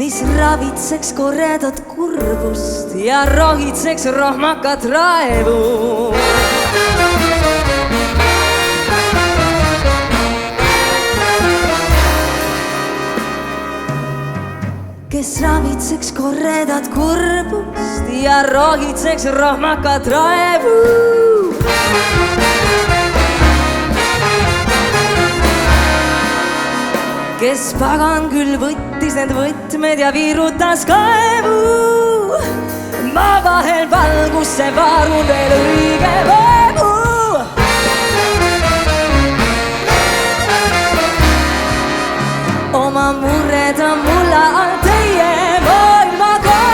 mis ravitseks koredat kurbust ja rohitseks rohmakat raevu. Kes ravitseks koredat kurbust ja rohitseks rohmakat raevu. Kes pagan küll võttis need võtmed ja viirutas kaevu. Maa vahel valgusse vaarun veel õige vaevu. Oma mured on mulla all teie maailma kaevu.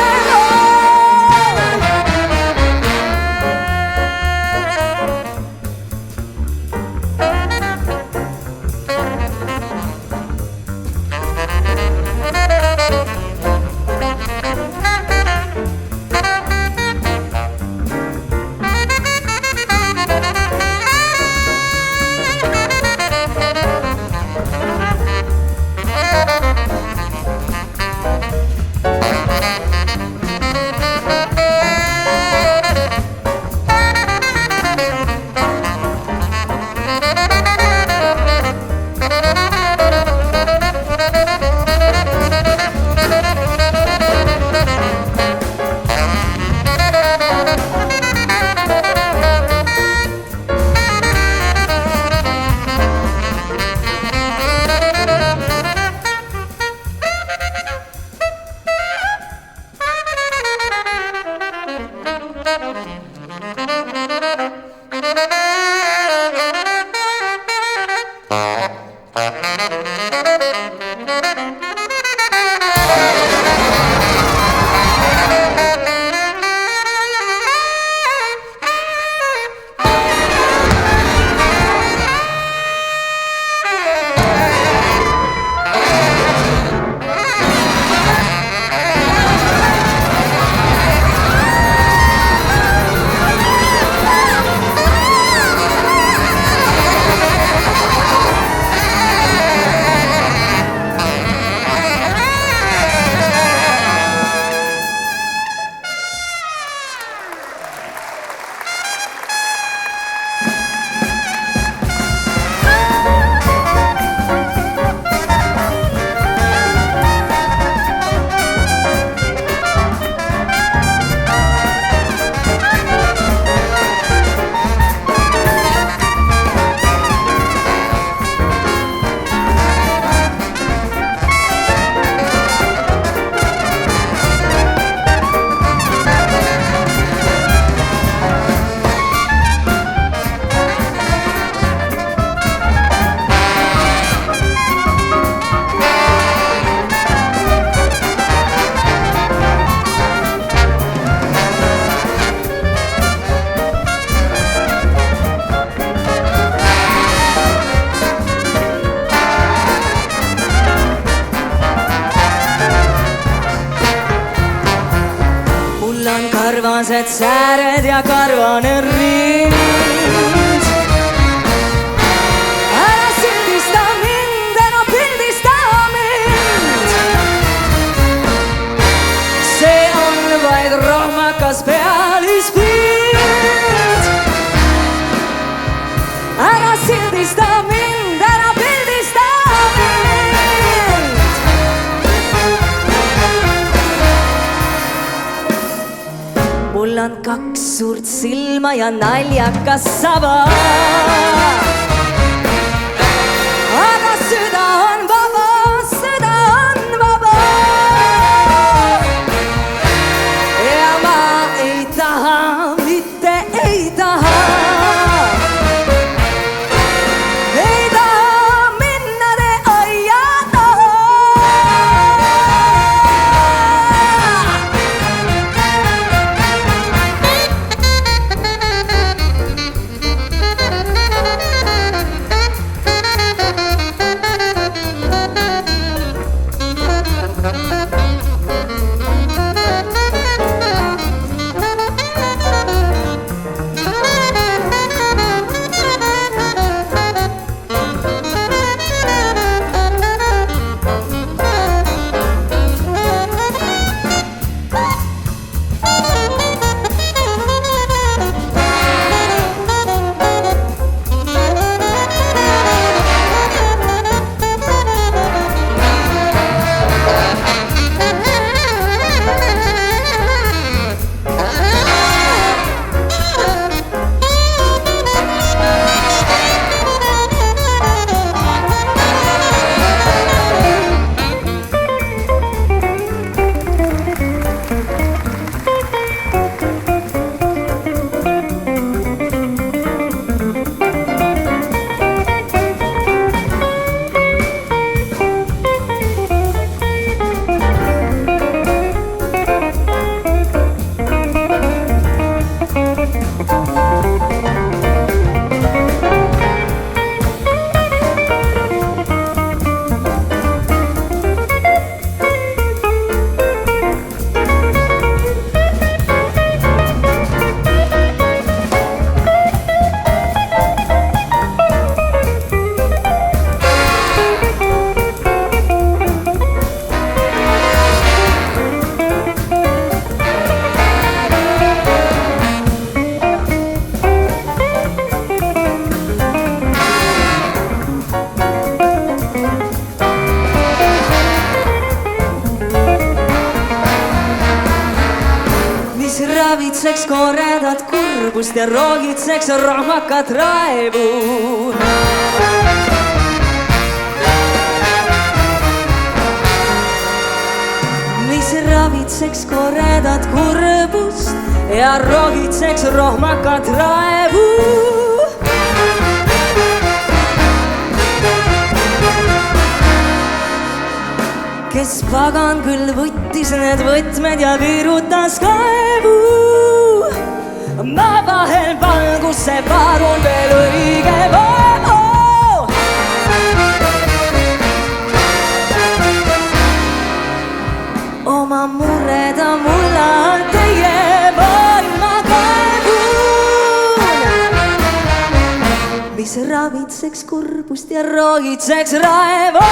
Karvased sääred ja karvane rind. Ära sildista mind, ära pildista mind. See on vaid rohmakas pealispind. Ära sildista mind, ära pildista mind. Mul on kaks suurt silma ja naljakas saba. Aga süda on vaba, süda on vaba. Ja ma ei taha, mitte ei taha. Ei taha minna te aia taha. ravitseks koredat kurbust ja roogitseks rohmakat raevu. Mis ravitseks koredat kurbust ja roogitseks rohmakat raevu. Kes pagan küll võttis need võtmed ja virutas kaevu. Ma vahel valgusse varun veel õige vaevu. Oma mureda mulla teie maailma kaevun. Mis ravitseks kurbust ja roogitseks raevu.